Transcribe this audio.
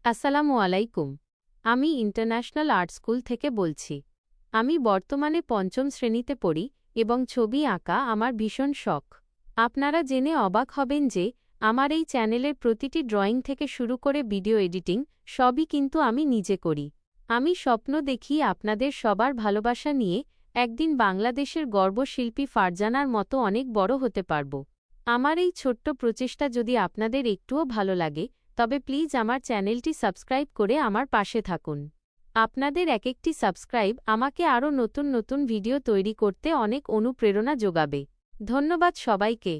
আসসালামু আলাইকুম। আমি ইন্টারন্যাশনাল আর্ট স্কুল থেকে বলছি। আমি বর্তমানে পঞ্চম শ্রেণীতে পড়ি এবং ছবি আঁকা আমার ভীষণ শখ। আপনারা জেনে অবাক হবেন যে আমার এই চ্যানেলের প্রতিটি ড্রয়িং থেকে শুরু করে ভিডিও এডিটিং সবই কিন্তু আমি নিজে করি। আমি স্বপ্ন দেখি আপনাদের সবার ভালোবাসা নিয়ে একদিন বাংলাদেশের গর্বশিল্পী ফারজানার মতো অনেক বড় হতে পারব। আমার এই ছোট্ট প্রচেষ্টা যদি আপনাদের একটুও ভালো লাগে তবে প্লিজ আমার চ্যানেলটি সাবস্ক্রাইব করে আমার পাশে থাকুন। আপনাদের এক একটি সাবস্ক্রাইব আমাকে আরও নতুন নতুন ভিডিও তৈরি করতে অনেক অনুপ্রেরণা যোগাবে। ধন্যবাদ সবাইকে।